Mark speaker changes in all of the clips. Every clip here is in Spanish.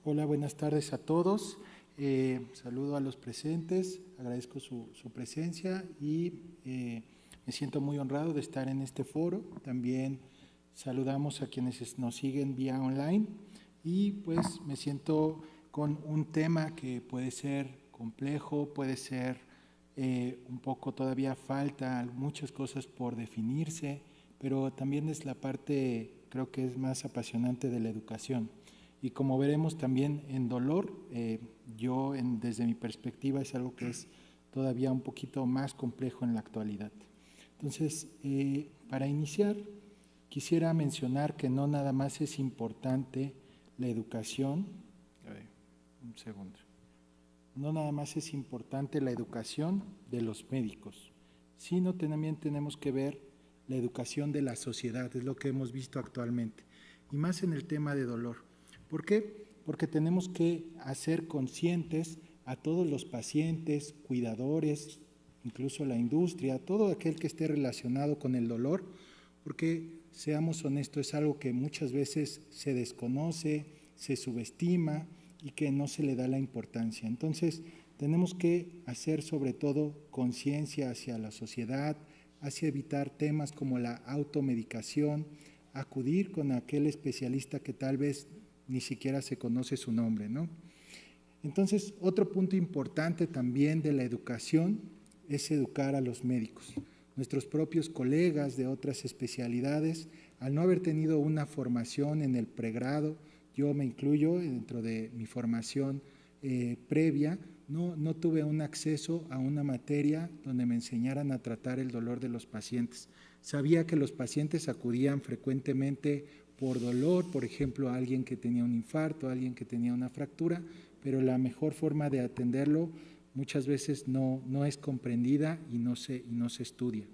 Speaker 1: Hola, buenas tardes a todos. Saludo a los presentes, agradezco su presencia y me siento muy honrado de estar en este foro. También saludamos a quienes nos siguen vía online y pues me siento con un tema que puede ser complejo, puede ser un poco todavía falta muchas cosas por definirse, pero también es la parte, creo que es más apasionante de la educación. Y como veremos también en dolor, desde mi perspectiva es algo que es todavía un poquito más complejo en la actualidad. Entonces, para iniciar, quisiera mencionar que no nada más es importante la educación, un segundo, no nada más es importante la educación de los médicos, sino también tenemos que ver la educación de la sociedad, es lo que hemos visto actualmente, y más en el tema de dolor. ¿Por qué? Porque tenemos que hacer conscientes a todos los pacientes, cuidadores, incluso la industria, todo aquel que esté relacionado con el dolor, porque seamos honestos, es algo que muchas veces se desconoce, se subestima y que no se le da la importancia. Entonces, tenemos que hacer sobre todo conciencia hacia la sociedad, hacia evitar temas como la automedicación, acudir con aquel especialista que tal vez ni siquiera se conoce su nombre, ¿no? Entonces, otro punto importante también de la educación es educar a los médicos. Nuestros propios colegas de otras especialidades, al no haber tenido una formación en el pregrado, yo me incluyo dentro de mi formación previa, no tuve un acceso a una materia donde me enseñaran a tratar el dolor de los pacientes. Sabía que los pacientes acudían frecuentemente por dolor, por ejemplo, a alguien que tenía un infarto, a alguien que tenía una fractura, pero la mejor forma de atenderlo muchas veces no es comprendida y no se estudia.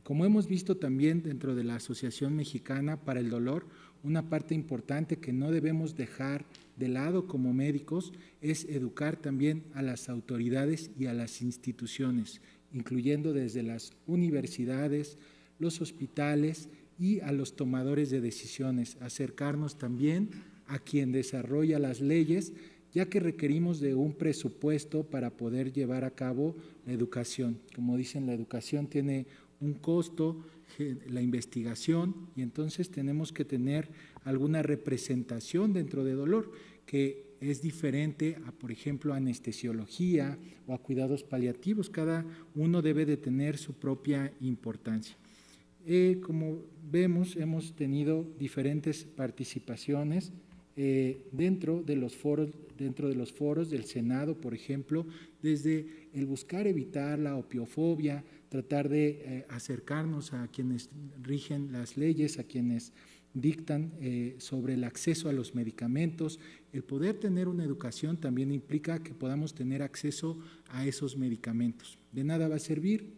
Speaker 1: Como hemos visto también dentro de la Asociación Mexicana para el Dolor, una parte importante que no debemos dejar de lado como médicos es educar también a las autoridades y a las instituciones, incluyendo desde las universidades, los hospitales y a los tomadores de decisiones, acercarnos también a quien desarrolla las leyes, ya que requerimos de un presupuesto para poder llevar a cabo la educación. Como dicen, la educación tiene un costo, la investigación, y entonces tenemos que tener alguna representación dentro de dolor, que es diferente a, por ejemplo, anestesiología o a cuidados paliativos. Cada uno debe de tener su propia importancia. Como vemos, hemos tenido diferentes participaciones dentro de los foros del Senado, por ejemplo, desde el buscar evitar la opiofobia, tratar de acercarnos a quienes rigen las leyes, a quienes dictan sobre el acceso a los medicamentos. El poder tener una educación también implica que podamos tener acceso a esos medicamentos. De nada va a servir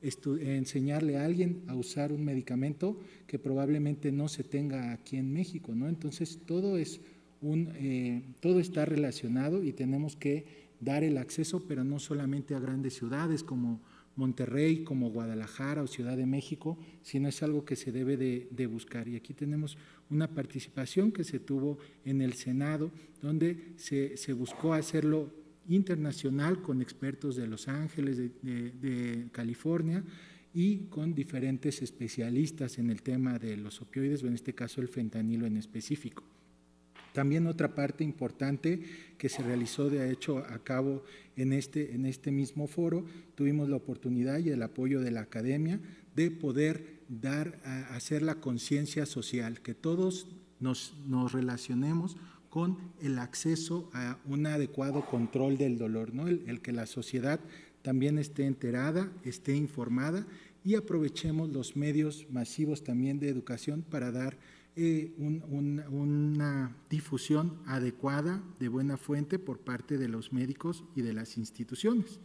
Speaker 1: enseñarle a alguien a usar un medicamento que probablemente no se tenga aquí en México, ¿no? Entonces todo está relacionado y tenemos que dar el acceso, pero no solamente a grandes ciudades como Monterrey, como Guadalajara o Ciudad de México, sino es algo que se debe de buscar. Y aquí tenemos una participación que se tuvo en el Senado, donde se buscó hacerlo internacional con expertos de Los Ángeles, de California, y con diferentes especialistas en el tema de los opioides, o en este caso el fentanilo en específico. También otra parte importante que se realizó de hecho a cabo en este mismo foro, tuvimos la oportunidad y el apoyo de la academia de poder hacer la conciencia social, que todos nos relacionemos con el acceso a un adecuado control del dolor, ¿no? El que la sociedad también esté enterada, esté informada, y aprovechemos los medios masivos también de educación para dar una difusión adecuada, de buena fuente por parte de los médicos y de las instituciones.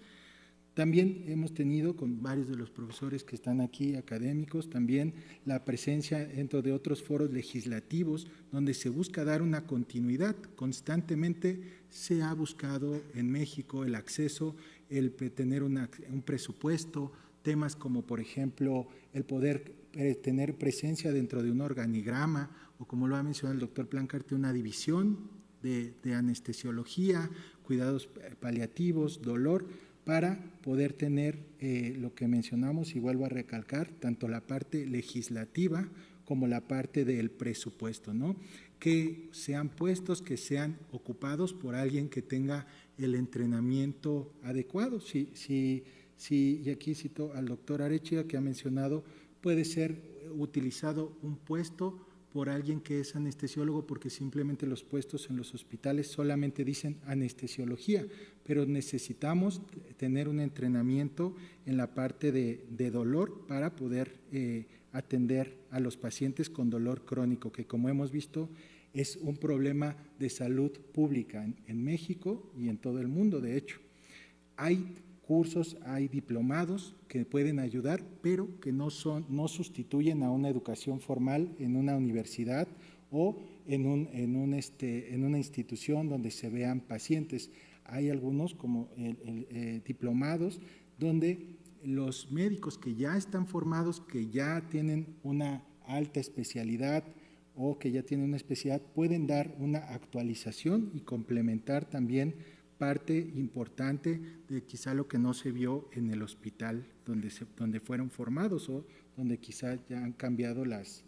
Speaker 1: También hemos tenido con varios de los profesores que están aquí, académicos, también la presencia dentro de otros foros legislativos donde se busca dar una continuidad. Constantemente se ha buscado en México el acceso, el tener un presupuesto, temas como por ejemplo el poder tener presencia dentro de un organigrama o como lo ha mencionado el doctor Plancarte, una división de anestesiología, cuidados paliativos, dolor, para poder tener lo que mencionamos, y vuelvo a recalcar, tanto la parte legislativa como la parte del presupuesto, ¿no? Que sean puestos, que sean ocupados por alguien que tenga el entrenamiento adecuado. Y aquí cito al doctor Arechiga, que ha mencionado, puede ser utilizado un puesto por alguien que es anestesiólogo, porque simplemente los puestos en los hospitales solamente dicen anestesiología, pero necesitamos tener un entrenamiento en la parte de dolor para poder atender a los pacientes con dolor crónico, que como hemos visto es un problema de salud pública en México y en todo el mundo. De hecho, hay cursos, hay diplomados que pueden ayudar, pero que no sustituyen a una educación formal en una universidad o en una institución donde se vean pacientes. Hay algunos como diplomados donde los médicos que ya están formados, que ya tienen una alta especialidad o que ya tienen una especialidad, pueden dar una actualización y complementar también parte importante de quizá lo que no se vio en el hospital donde fueron formados, o donde quizá ya han cambiado las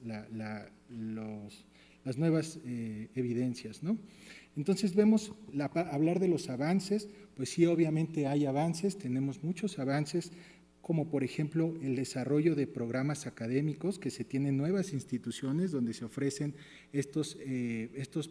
Speaker 1: nuevas evidencias, ¿no? Entonces vemos, hablar de los avances, pues sí, obviamente hay avances, tenemos muchos avances, como por ejemplo el desarrollo de programas académicos, que se tienen nuevas instituciones donde se ofrecen estos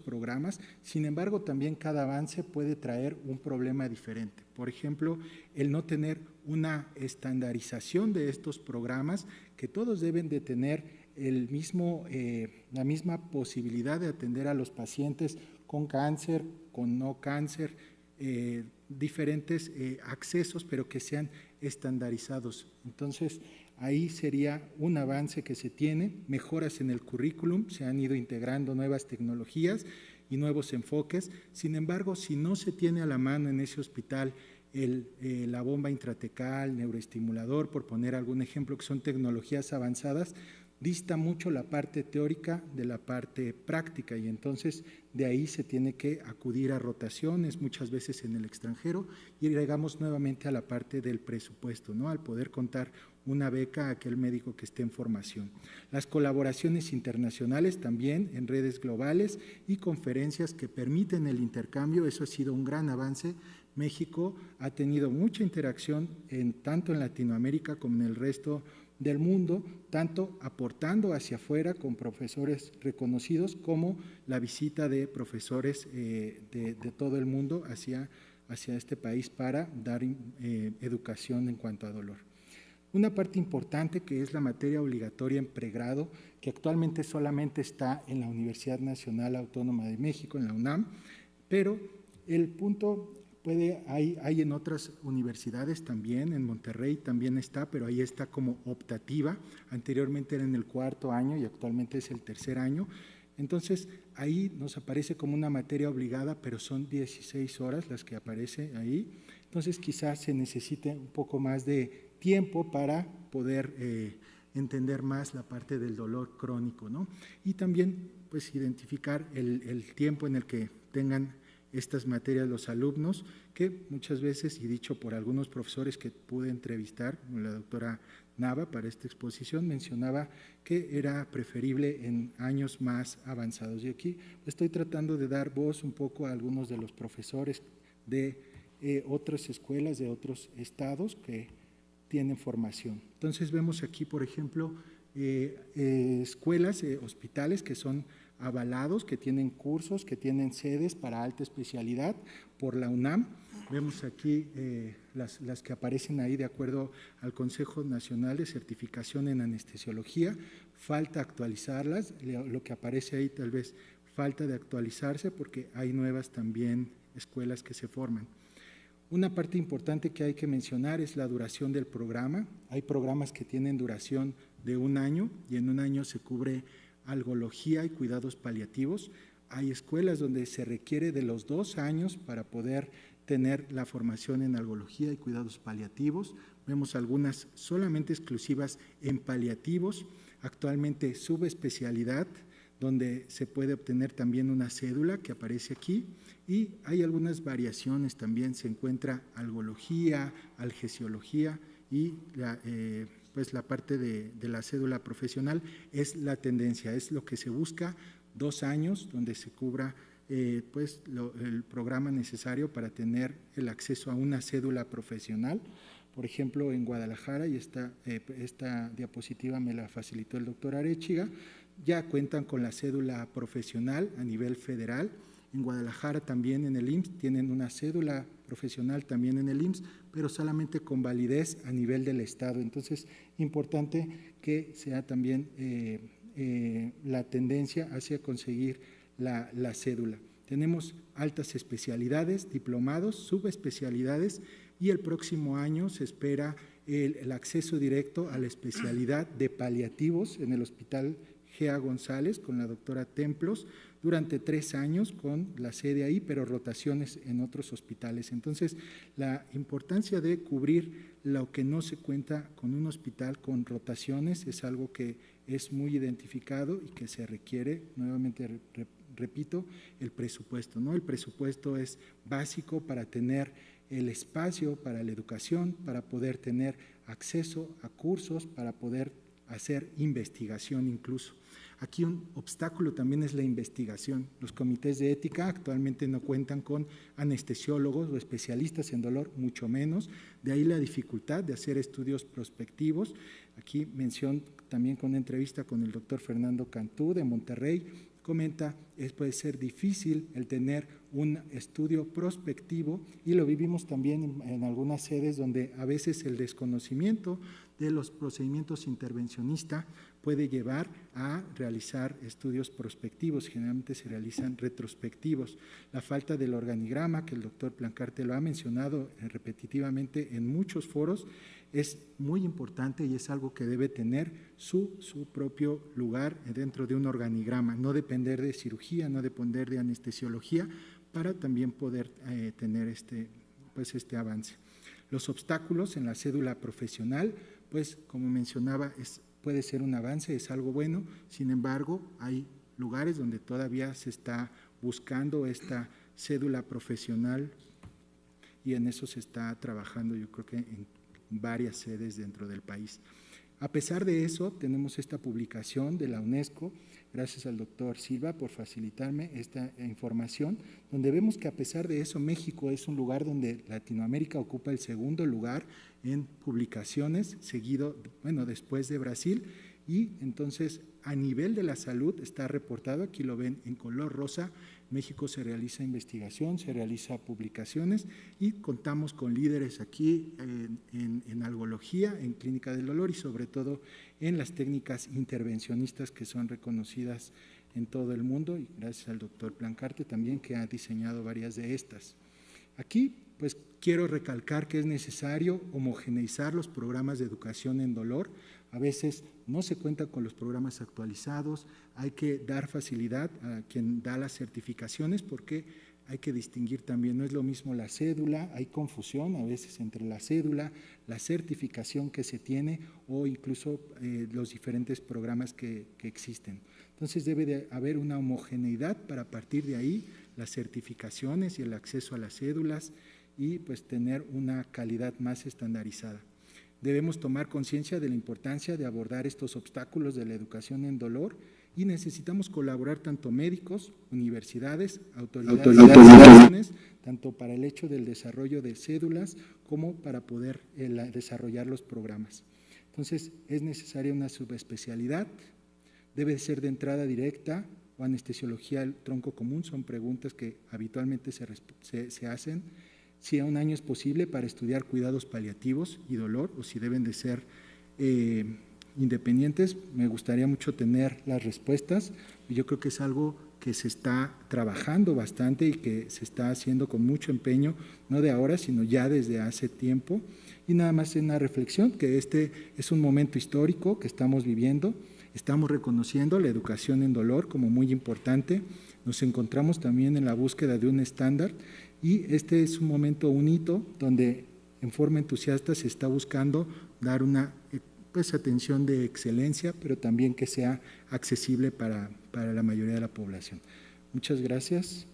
Speaker 1: programas. Sin embargo, también cada avance puede traer un problema diferente. Por ejemplo, el no tener una estandarización de estos programas, que todos deben de tener la misma posibilidad de atender a los pacientes con cáncer, con no cáncer, diferentes accesos, pero que sean estandarizados. Entonces, ahí sería un avance que se tiene, mejoras en el currículum, se han ido integrando nuevas tecnologías y nuevos enfoques. Sin embargo, si no se tiene a la mano en ese hospital la bomba intratecal, neuroestimulador, por poner algún ejemplo, que son tecnologías avanzadas, dista mucho la parte teórica de la parte práctica, y entonces de ahí se tiene que acudir a rotaciones, muchas veces en el extranjero, y llegamos nuevamente a la parte del presupuesto, ¿no? Al poder contar una beca a aquel médico que esté en formación. Las colaboraciones internacionales también en redes globales y conferencias que permiten el intercambio, eso ha sido un gran avance. México ha tenido mucha interacción tanto en Latinoamérica como en el resto del mundo, tanto aportando hacia afuera con profesores reconocidos, como la visita de profesores de todo el mundo hacia este país para dar educación en cuanto a dolor. Una parte importante, que es la materia obligatoria en pregrado, que actualmente solamente está en la Universidad Nacional Autónoma de México, en la UNAM, pero el punto hay en otras universidades también, en Monterrey también está, pero ahí está como optativa. Anteriormente era en el 4º año y actualmente es el 3er año. Entonces, ahí nos aparece como una materia obligada, pero son 16 horas las que aparece ahí. Entonces, quizás se necesite un poco más de tiempo para poder entender más la parte del dolor crónico, ¿no? Y también, pues, identificar el tiempo en el que tengan estas materias los alumnos, que muchas veces, y dicho por algunos profesores que pude entrevistar, como la doctora Nava para esta exposición, mencionaba que era preferible en años más avanzados. Y aquí estoy tratando de dar voz un poco a algunos de los profesores de otras escuelas, de otros estados que tienen formación. Entonces vemos aquí, por ejemplo, escuelas, hospitales que son avalados, que tienen cursos, que tienen sedes para alta especialidad por la UNAM. Vemos aquí las que aparecen ahí de acuerdo al Consejo Nacional de Certificación en Anestesiología. Falta actualizarlas, lo que aparece ahí tal vez falta de actualizarse, porque hay nuevas también escuelas que se forman. Una parte importante que hay que mencionar es la duración del programa. Hay programas que tienen duración de 1 año, y en 1 año se cubre algología y cuidados paliativos. Hay escuelas donde se requiere de los 2 años para poder tener la formación en algología y cuidados paliativos. Vemos algunas solamente exclusivas en paliativos, actualmente subespecialidad donde se puede obtener también una cédula que aparece aquí, y hay algunas variaciones también. Se encuentra algología, algesiología, y pues la parte de la cédula profesional es la tendencia, es lo que se busca, 2 años donde se cubra pues el programa necesario para tener el acceso a una cédula profesional. Por ejemplo, en Guadalajara, y esta diapositiva me la facilitó el doctor Arechiga, ya cuentan con la cédula profesional a nivel federal. En Guadalajara también en el IMSS tienen una cédula profesional también en el IMSS, pero solamente con validez a nivel del Estado. Entonces, importante que sea también la tendencia hacia conseguir la cédula. Tenemos altas especialidades, diplomados, subespecialidades, y el próximo año se espera el acceso directo a la especialidad de paliativos en el Hospital Gea González con la doctora Templos durante 3 años con la sede ahí, pero rotaciones en otros hospitales. Entonces, la importancia de cubrir lo que no se cuenta con un hospital con rotaciones es algo que es muy identificado y que se requiere, nuevamente repito, el presupuesto, ¿no? El presupuesto es básico para tener el espacio para la educación, para poder tener acceso a cursos, para poder hacer investigación incluso. Aquí un obstáculo también es la investigación. Los comités de ética actualmente no cuentan con anestesiólogos o especialistas en dolor, mucho menos. De ahí la dificultad de hacer estudios prospectivos. Aquí mención también con una entrevista con el doctor Fernando Cantú de Monterrey, comenta, puede ser difícil el tener un estudio prospectivo, y lo vivimos también en algunas sedes donde a veces el desconocimiento de los procedimientos intervencionistas puede llevar a realizar estudios prospectivos. Generalmente se realizan retrospectivos. La falta del organigrama, que el doctor Plancarte lo ha mencionado repetitivamente en muchos foros, es muy importante y es algo que debe tener su propio lugar dentro de un organigrama, no depender de cirugía, no depender de anestesiología, para también poder tener este avance. Los obstáculos en la cédula profesional, pues como mencionaba, puede ser un avance, es algo bueno. Sin embargo, hay lugares donde todavía se está buscando esta cédula profesional, y en eso se está trabajando, yo creo que en varias sedes dentro del país. A pesar de eso, tenemos esta publicación de la UNESCO, gracias al doctor Silva por facilitarme esta información, donde vemos que a pesar de eso, México es un lugar donde Latinoamérica ocupa el 2º lugar en publicaciones, seguido, después de Brasil, y entonces a nivel de la salud está reportado, aquí lo ven en color rosa, México se realiza investigación, se realiza publicaciones, y contamos con líderes aquí en algología, en clínica del dolor, y sobre todo en las técnicas intervencionistas que son reconocidas en todo el mundo, y gracias al doctor Plancarte también, que ha diseñado varias de estas. Aquí pues quiero recalcar que es necesario homogeneizar los programas de educación en dolor. A veces no se cuenta con los programas actualizados, hay que dar facilidad a quien da las certificaciones, porque hay que distinguir también, no es lo mismo la cédula, hay confusión a veces entre la cédula, la certificación que se tiene, o incluso los diferentes programas que existen. Entonces debe de haber una homogeneidad para, a partir de ahí, las certificaciones y el acceso a las cédulas, y pues tener una calidad más estandarizada. Debemos tomar conciencia de la importancia de abordar estos obstáculos de la educación en dolor, y necesitamos colaborar tanto médicos, universidades, autoridades, tanto para el hecho del desarrollo de cédulas como para poder desarrollar los programas. Entonces, es necesaria una subespecialidad, debe ser de entrada directa o anestesiología del tronco común, son preguntas que habitualmente se hacen. Si a un año es posible para estudiar cuidados paliativos y dolor, o si deben de ser independientes. Me gustaría mucho tener las respuestas. Yo creo que es algo que se está trabajando bastante y que se está haciendo con mucho empeño, no de ahora, sino ya desde hace tiempo. Y nada más una reflexión, que este es un momento histórico que estamos viviendo. Estamos reconociendo la educación en dolor como muy importante. Nos encontramos también en la búsqueda de un estándar, y este es un momento, un hito, donde en forma entusiasta se está buscando dar una pues atención de excelencia, pero también que sea accesible para la mayoría de la población. Muchas gracias.